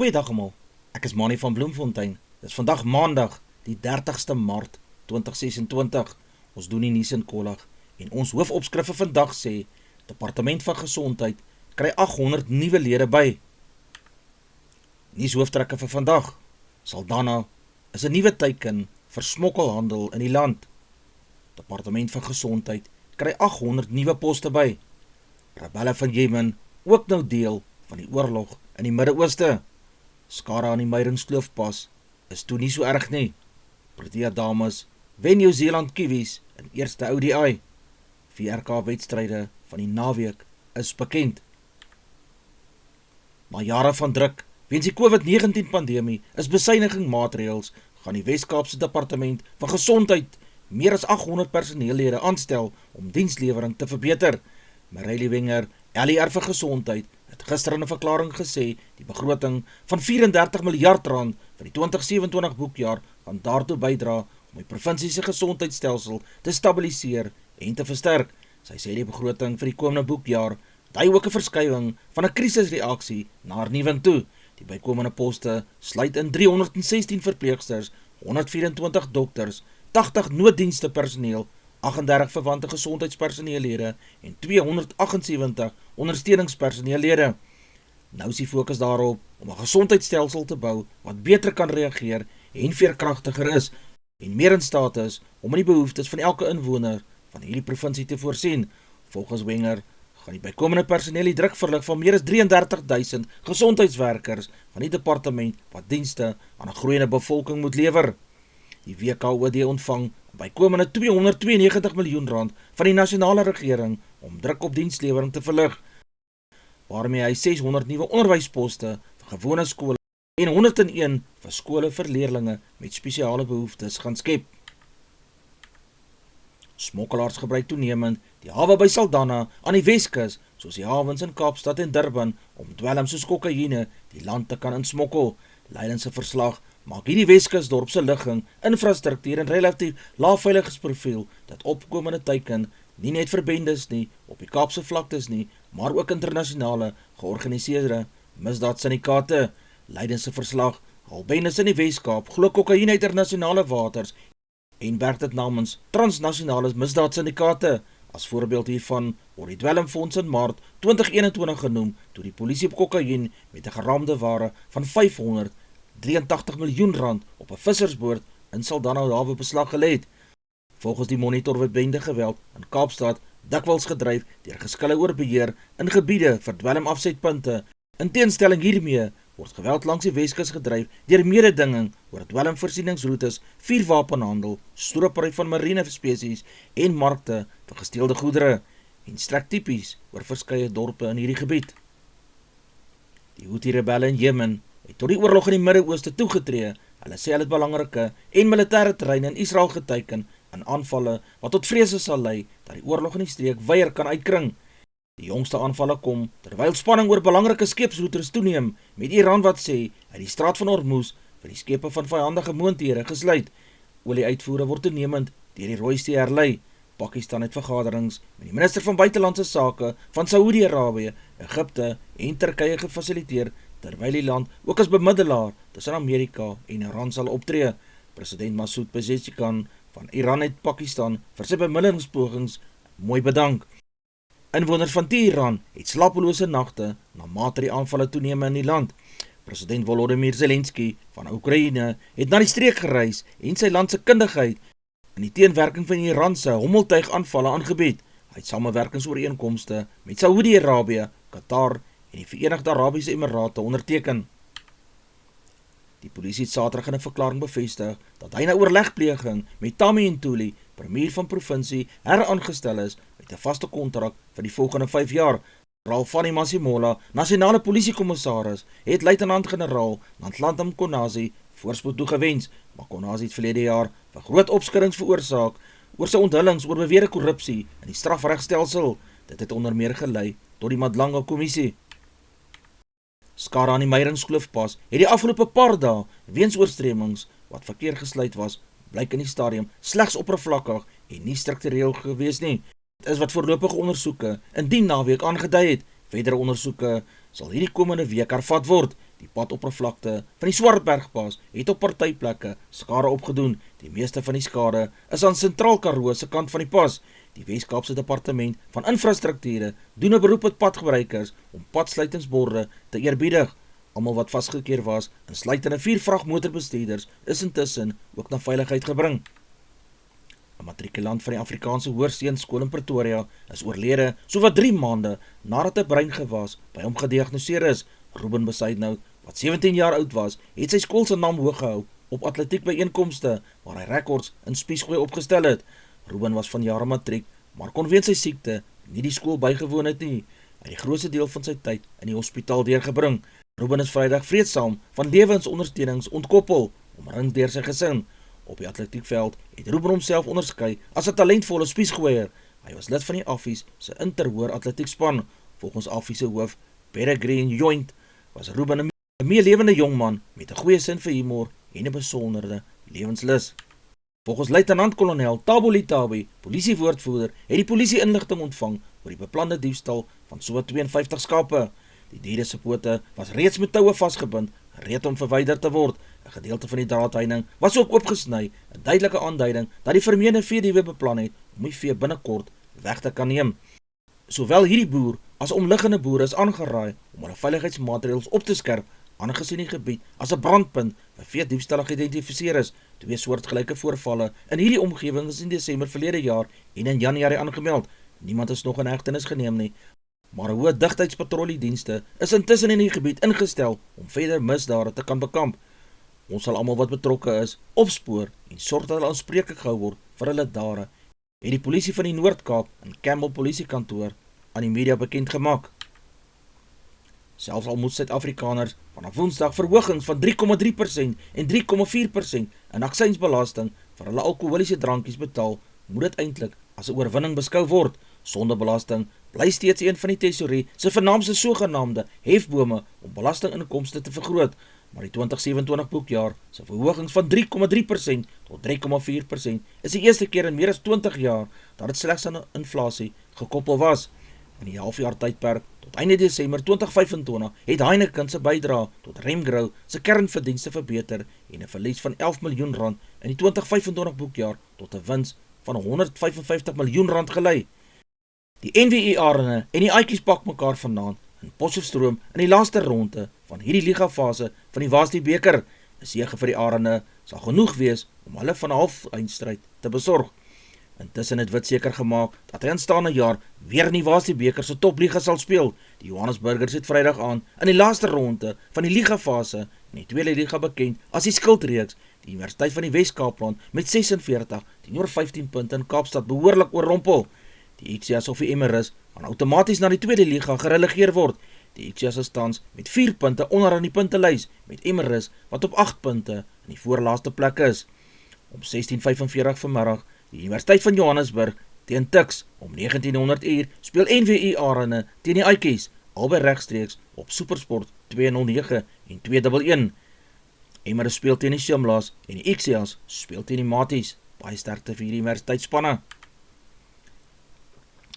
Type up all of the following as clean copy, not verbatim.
Goeiedag almal, ek is Manie van Bloemfontein. Dit is vandag maandag, die 30ste Maart 2026. Ons doen die nuus in kollig en ons hoofopskrifte vandag sê, Departement van Gesondheid kry 800 nuwe lede by. Nuushooftrekke vir vandag. Saldanha is 'n nuwe teiken vir smokkelhandel in die land. Departement van Gesondheid kry 800 nuwe poste by. Rebelle van Jemen ook nou deel van die oorlog in die Midde-Ooste. Skade aan die Meyringskloofpas is toe nie so erg nie. Protea dames wen Nieu-Seeland Kiwis in eerste ODI. VRK-wedstryde van die naweek is bekend. Na jare van druk weens die COVID-19 pandemie is besuinigingmaatreëls gaan die Wes-Kaapse Departement van Gesondheid meer as 800 personeellede aanstel om dienslewering te verbeter. Mareille Wenger, LER vir Gesondheid, het gister in 'n verklaring gesê die begroting van 34 miljard rand vir die 2027 boekjaar gaan daartoe bydra om die provinsie se gesondheidstelsel te stabiliseer en te versterk. Sy sê die begroting vir die komende boekjaar dui ook 'n verskywing van 'n krisisreaksie na hernuwing toe. Die bykomende poste sluit in 316 verpleegsters, 124 dokters, 80 nooddienste personeel, 38 verwante gesondheidspersoneellede en 278 ondersteuningspersoneellede. Nou is die fokus daarop om 'n gesondheidstelsel te bou wat beter kan reageer en veerkragtiger is en meer in staat is om in die behoeftes van elke inwoner van hierdie provinsie te voorsien. Volgens Wenger gaan die bykomende personeel die druk verlig van meer as 33,000 gesondheidswerkers van die departement wat dienste aan 'n groeiende bevolking moet lewer. Die WKOD ontvang bykomende 292 miljoen rand van die nasionale regering om druk op dienslewering te verlig, waarmee hy 600 nuwe onderwysposte vir gewone skole en 101 vir skole vir leerlinge met spesiale behoeftes gaan skep. Smokkelaars gebruik toenemend die hawe by Saldanha aan die Weskus, soos die hawens in Kaapstad en Durban, om dwelm soos kokaine die land te kan insmokkel. Leiden se verslag maak hierdie Weskusdorp se ligging, infrastruktuur en relatief laagveiligheidsprofiel dat opkomende teiken nie net vir bendes nie op die Kaapse vlaktes nie, maar ook internasionale georganiseerde misdaadsyndikaate. Leiden se verslag haal bendes in die Weskaap glo kokaine uit internasionale waters en werk dit namens transnasionale misdaadsyndikaate. As voorbeeld hiervan word die dwelmfonds in Maart 2021 genoem, toe die polisie op kokaine met 'n geraamde ware van 583 miljoen rand op 'n vissersboot in Saldanha hawe beslag gelê het. Volgens die monitor word bendegeweld in Kaapstad dikwels gedryf deur geskille oor beheer in gebiede vir dwelmafsetpunte. In teenstelling hiermee word geweld langs die Weskus gedryf deur mededinging oor dwelmvoorsieningsroetes, vuurwapenhandel, stropery van marine spesies en markte vir gesteelde goedere en strek tipies oor verskeie dorpe in hierdie gebied. Die Houthi-rebelle in Jemen het tot die oorlog in die Midde-Ooste toegetree. Hulle sê hulle het belangrike en militêre terreine in Israel geteiken in aanvalle wat tot vrese sal lei dat die oorlog in die streek weier kan uitkring. Die jongste aanvalle kom terwyl spanning oor belangrike skeepsroetes toeneem, met Iran wat sê uit die straat van Hormuz vir die skepe van vyandige moondhede gesluit. Olie-uitvoere word toenemend deur die Rooi See herlei. Pakistan het vergaderings met die minister van buitelandse sake van Saudi-Arabië, Egipte en Turkye gefasiliteer, terwyl die land ook as bemiddelaar tussen Amerika en Iran sal optree. President Masoud Pezeshkian van Iran het Pakistan vir sy bemiddelingspogings mooi bedank. Inwoners van Teheran het slapelose nagte na mate die aanvalle toeneem in die land. President Volodymyr Zelensky van Oekraïne het na die streek gereis en sy land se kundigheid in die teenwerking van die Iran se hommeltuig aanvalle aangebied. Hy het samewerkingsooreenkomste met Saudi-Arabië, Qatar en die Verenigde Arabiese Emirate onderteken. Die polisie het Saterdag in 'n verklaring bevestig dat hy na oorlegpleging met Tammy Ntuli, premier van provinsie, heraangestel is met 'n vaste kontrak vir die volgende 5 jaar. Ralphani Masimola, nasionale polisiekommissaris, het luitenant-generaal Nantlantam Konazi voorspoed toegewens, maar Konazi het verlede jaar vir groot opskuddings veroorsaak oor sy onthullings oor beweerde korrupsie in die strafregstelsel. Dit het onder meer gelei tot die Madlanga kommissie. Skade aan die Meyringskloofpas het die afgelope paar dae weens oorstremings wat verkeer gesluit was, blyk in die stadium slegs oppervlakkig en nie struktureel gewees nie. Dit is wat voorlopige ondersoeke in die naweek aangedui het. Verdere ondersoeke sal hierdie komende week hervat word. Die padoppervlakte van die Swartbergpas het op partyplekke skade opgedoen. Die meeste van die skade is aan Sentraal Karoo se kant van die pas. Die Wes-Kaapse Departement van Infrastrukture doen 'n beroep op padgebruikers om padsluitingsborde te eerbiedig. Almal wat vasgekeer was, insluitende 4 vragmotorbestuurders, is intussen ook na veiligheid gebring. 'n Matrikulant van die Afrikaanse Hoërseunskool in Pretoria is oorlede sowat 3 maande nadat 'n breingewas by hom gediagnoseer is. Ruben Besuidnout, wat 17 jaar oud was, het sy skool se naam hoog gehou op atletiekbyeenkomste waar hy rekords in spiesgooi opgestel het. Ruben was van jare matriek, maar kon weens sy siekte nie die skool bygewoon het nie. Hy het die grootste deel van sy tyd in die hospitaal deurgebring. Ruben is Vrydag vreedsaam van lewensondersteunings ontkoppel, omring deur sy gesin. Op die atletiekveld het Ruben homself onderskei as 'n talentvolle spiesgooier. Hy was lid van die Affies se interhoër atletiekspan. Volgens Affies se hoof, Peregrine Joint, was Ruben 'n meelewende jongman met 'n goeie sin vir humor en 'n besondere lewenslus. Volgens luitenant-kolonel Thabo Litabe, polisiewoordvoerder, het die polisie inligting ontvang oor die beplande diefstal van sowat 52 skape. Die diere se pote was reeds met toue vasgebind, gereed om verwyder te word. 'n Gedeelte van die draadheining was ook oopgesny, 'n duidelike aanduiding dat die vermeende veediewe beplan het om die vee binnekort weg te kan neem. Sowel hierdie boer as omliggende boere is aangeraai om hulle veiligheidsmaatreëls op te skerp, aangesien die gebied as 'n brandpunt vir veediefstal geïdentifiseer is. 2 soortgelyke voorvalle in hierdie omgewing is in Desember verlede jaar en in Januarie aangemeld. Niemand is nog in hegtenis geneem nie, maar 'n hoë digtheidspatrolledienste is intussen in die gebied ingestel om verder misdade te kan bekamp. Ons sal almal wat betrokke is opspoor en sorg dat hulle aanspreeklik gehou word vir hulle dade, het die polisie van die Noord-Kaap en Campbell polisiekantoor aan die media bekend gemaak. Selfs al moet Suid-Afrikaners vanaf Woensdag verhogings van 3,3% en 3,4% in aksiesbelasting vir hulle alkoholiese drankies betaal, moet dit eintlik as 'n oorwinning beskou word. Sondebelasting bly steeds een van die tesourie se vernaamste sogenaamde hefbome om belastinginkomste te vergroot, maar die 2027 boekjaar se verhogings van 3,3% tot 3,4% is die eerste keer in meer as 20 jaar dat dit slegs aan inflasie gekoppel was. In die halfjaar tydperk tot einde Desember 2025 het Heineken se bydrae tot Remgrow se kernverdienste verbeter en 'n verlies van R11 miljoen in die 2025 boekjaar tot 'n wins van R155 miljoen gelei. Die NWI-arene en die Aatjies pak mekaar vanaand in Potchefstroom in die laaste ronde van hierdie ligafase van die Wasdie beker. 'n Sege vir die arene sal genoeg wees om hulle van 'n halfeindstryd te besorg. Intussen het Wit seker gemaak dat hy aanstaande jaar weer in die Wasdie beker se topliga sal speel. Die Johannesburgers het Vrydag aan in die laaste ronde van die ligafase in die tweede liga bekend as die skildreeks. Die Universiteit van die Wes-Kaapland met 46 teenoor 15 punte in Kaapstad behoorlik oorrompel. Die Ixias of die Emirates gaan outomaties na die tweede liga gerelegeer word. Die Ixias is tans met 4 punte onderaan die puntelys, met Emirates wat op 8 punte in die voorlaaste plek is. Om 16:45 vanmiddag, die Universiteit van Johannesburg teen Tuks. Om 1900 uur speel NWI Arene teen die Aatjies, albei regstreeks op Supersport 209 en 211. Emirates speel teen die Shimlas en die Ixias speel teen die Maties. Baie sterkte vir die universiteitsspanne.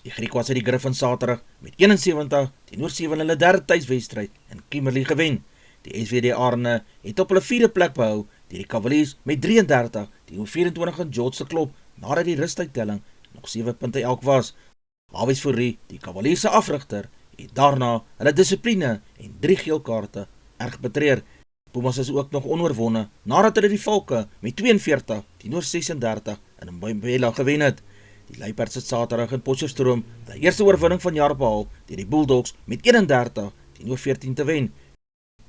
Die Griekwas het die Griffins Saterdag met 71 teenoor 7 hulle derde tuiswedstryd in Kimberley gewen. Die SVD Arene het op hulle 4de plek behou, die Cavaliers met 33 teenoor 24 in George se klop, nadat die rustydtelling nog 7 punte elk was. Hawies Fourie, die Cavaliers se afrigter, het daarna hulle dissipline en 3 geel kaarte erg betreur. Pumas is ook nog onoorwonne, nadat hulle die Valke met 42 teenoor 36 in Mbombela gewen het. Die Luiperds het Saterdag in Potchefstroom die eerste oorwinning van jaar behaal deur die Bulldogs met 31 teenoor 14 te wen.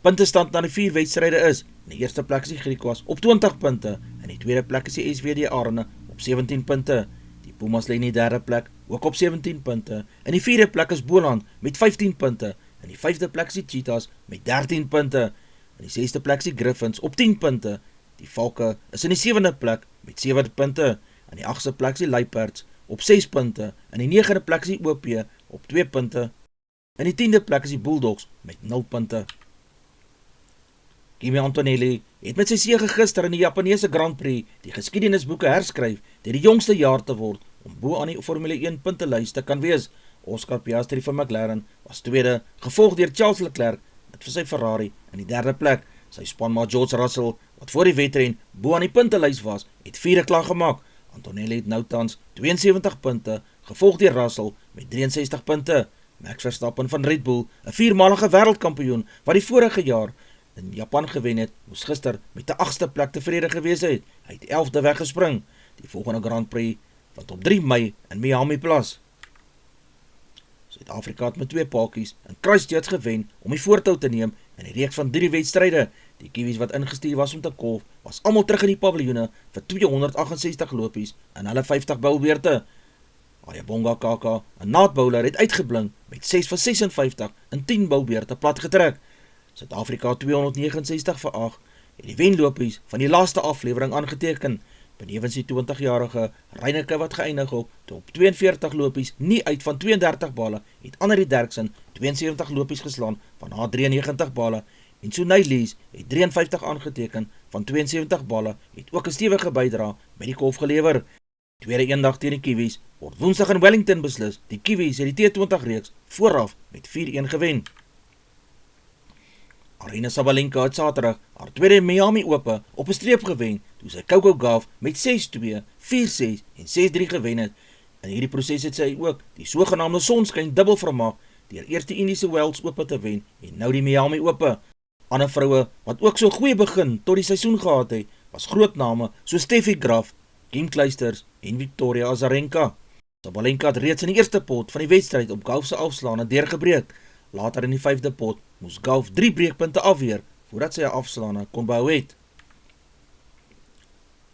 Puntestand na die 4 wedstryde is: in die eerste plek is die Griekwas op 20 punte, in die tweede plek is die SVD Arene op 17 punte. Die Pumas lê in die derde plek ook op 17 punte. In die vierde plek is Boland met 15 punte. In die vyfde plek is die Cheetahs met 13 punte. In die sesde plek is die Griffins op 10 punte. Die Valke is in die sewende plek met 7 punte. In die 8ste plek is die Luiperds op 6 punte. In die 9de plek is die OP op 2 punte. In die 10de plek is die Bulldogs met 0 punte. Kimi Antonelli het met sy sege gister in die Japanese Grand Prix die geskiedenisboeke herskryf deur die jongste jaar te word om bo aan die Formule 1 puntelys te kan wees. Oscar Piastri van McLaren was tweede, gevolg deur Charles Leclerc het vir sy Ferrari in die derde plek. Sy spanmaat George Russell, wat voor die wedren bo aan die puntelys was, het vierde klaargemaak. Antonelli het nou tans 72 punte, gevolg deur Russell met 63 punte. Max Verstappen van Red Bull, 'n viermalige wêreldkampioen wat die vorige jaar in Japan gewen het, moes gister met 'n 8ste plek tevrede gewees het. Hy het 11de weggespring. Die volgende Grand Prix wat op 3 Mei in Miami plaas. Suid-Afrika het met 2 paadjies in Christchurch gewen om die voortou te neem in die reeks van 3 wedstryde. Die Kiwis wat ingestuur was om te kolf, was almal terug in die paviljoene vir 268 lopies in hulle 50 boubeurte. Ayabonga Kaka, 'n naadbouler, het uitgeblink met 6 van 56 in 10 boubeurte platgetrek. Suid-Afrika 269 vir 8 het die wenlopies van die laaste aflewering aangeteken. Benewens die 20-jarige Reineke wat geëindig op 42 lopies nie uit van 32 balle, het Annelie Derksen 72 lopies geslaan van haar 93 balle. En Sunay Lees het 53 aangeteken van 72 balle, het ook 'n stewige bydra met die kolf gelewer. Tweede eendag teen die Kiwis word Woensdag in Wellington beslis. Die Kiwis het die T20 reeks vooraf met 4-1 gewen. Aryna Sabalenka het Saterdag haar tweede Miami Ope op 'n streep gewen, toe sy Coco Gauff met 6-2, 4-6 en 6-3 gewen het. In hierdie proses het sy ook die sogenaamde sonskyn dubbel vermaak deur eers die Indiese Wells Ope te wen en nou die Miami Ope. Ander vroue wat ook so goeie begin tot die seisoen gehad het, was groot name so Steffi Graf, Kim Clijsters en Victoria Azarenka. Sabalenka het reeds in die eerste pot van die wedstryd op Gauff se afslaande deurgebreek. Later in die 5de pot moes Gauff 3 breekpunte afweer voordat sy haar afslaande kon behou het.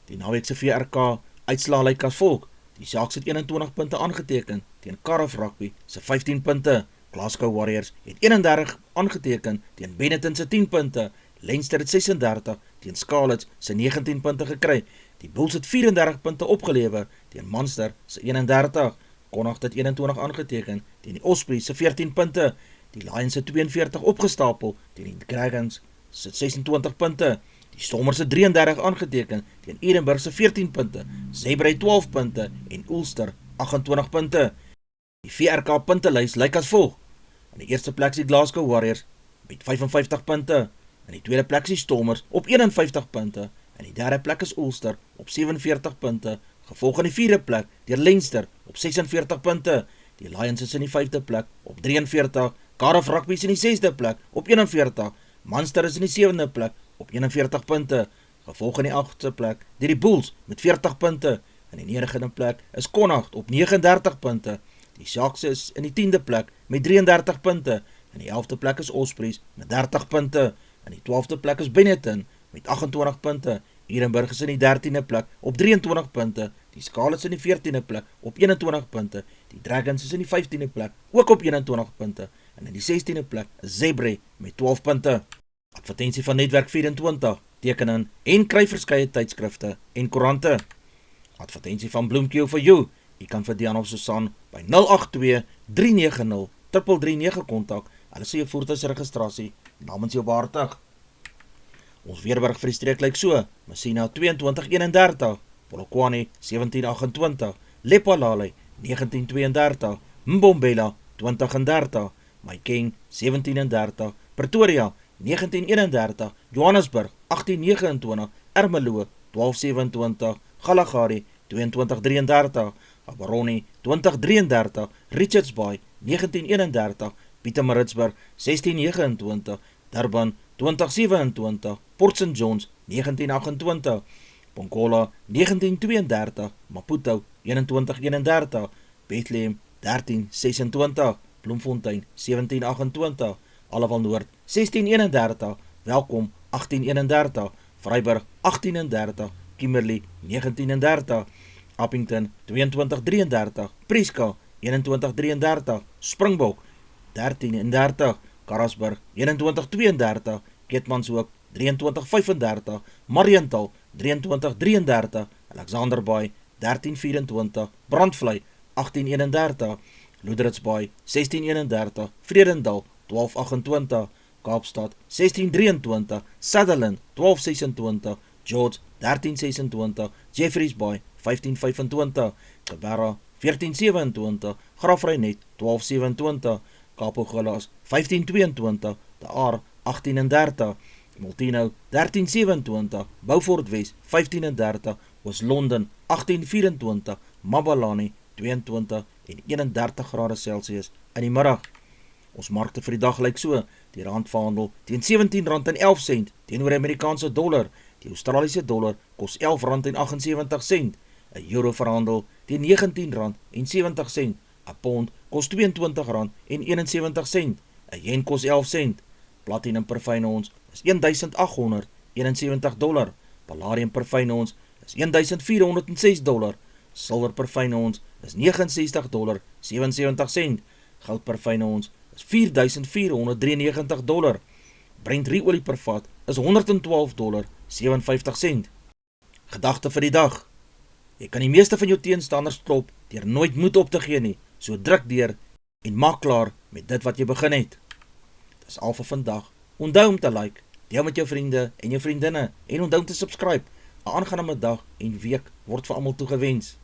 Die naweekse VRK uitslaa lyk as volg. Die Sharks het 21 punte aangeteken teen Cardiff Rugby se 15 punte. Glasgow Warriors het 31 aangeteken teen Benetton se 10 punte. Leinster het 36 teen Scarlets se 19 punte gekry. Die Bulls het 34 punte opgelewer teen Munster se 31. Connacht het 21 aangeteken teen die Ospreys se 14 punte. Die Lions het 42 opgestapel teen die Dragons se 26 punte. Die Stormers het 33 aangeteken teen Edinburgh se 14 punte. Zebre 12 punte en Ulster 28 punte. Die VRK puntelys lyk as volg. In die eerste plek is die Glasgow Warriors met 55 punte. In die tweede plek is die Stormers op 51 punte. In die derde plek is Ulster op 47 punte, gevolg in die vierde plek deur Leinster op 46 punte. Die Lions is in die 5de plek op 43, Cardiff Rugby is in die 6de plek op 41, Munster is in die 7de plek op 41 punte, gevolg in die 8de plek deur die Bulls met 40 punte. In die 9de plek is Connacht op 39 punte. Die Sharks is in die 10de plek met 33 punte. In die 11de plek is Ospreys met 30 punte. In die 12de plek is Benetton met 28 punte. Edinburgh is in die 13de plek op 23 punte. Die Scarlets in die 14de plek op 21 punte. Die Dragons is in die 15de plek ook op 21 punte. En in die 16de plek is Zebre met 12 punte. Advertensie van Netwerk 24, teken in en kry verskeie tydskrifte en koerante. Advertensie van Bloemkeel vir jou. Jy kan vir Dian of Susan by 082-390-339 kontak. Hulle sê jou voertuigsregistrasie namens jou behartig. Ons weerberg vir die streek lyk so: Messina 2231, Polokwane 1728, Lephalale 1932, Mbombela 2030, Maikeng 1730, Pretoria 1931, Johannesburg 1829, Ermelo 1227, Galagari 2233, Gaborone 2033, Richards Bay 1931, Pietermaritzburg 1629, Durban 2027, Port St. Johns 1928, Pongola 1932, Maputo 2131, Bethlehem 1326, Bloemfontein 1728, Allewal Noord 1631, Welkom 1831, Vryburg 1830, Kimberley 1930, Appington 2233, Prieska 2133, Springbok 1330, Karasburg 2132, Keetmanshoop 2335, Mariental 2333, Alexanderbaai 1324, Brandvlei 1831, Loederitsbaai 1631, Vredendal 1228, Kaapstad 1623, Sutherland 1226, George 1326, Jeffreys Bay 1525, Kibera 1427, Grafreinet 1227, Kapogalas 1522, De Aar 18:30, Multino 13:27, Beaufort Wes 15:30, Oos-London 18:24, Mabalani 22 en 31 grade Celsius in die middag. Ons markte vir die dag lyk so: die rand verhandel teen R17.11 teenoor die Amerikaanse dollar, die Australiese dollar kos R11.78, 'n euro verhandel teen R19.70, 'n pond kos R22.71, 'n yen kos 11 sent, platinum per fyn ons is $1,871, palladium per fyn ons is $1,406, silwer per fyn ons is $69.77, goud per fyn ons is $4,493, Brent ruolie per vat is $112.57. Gedagte vir die dag: jy kan die meeste van jou teenstanders klop deur nooit moed op te gee nie, so druk deur en maak klaar met dit wat jy begin het. Dis al vir vandag. Onthou om te like, deel met jou vriende en jou vriendinne en onthou om te subscribe. 'n Aangename dag en week word vir almal toegewens.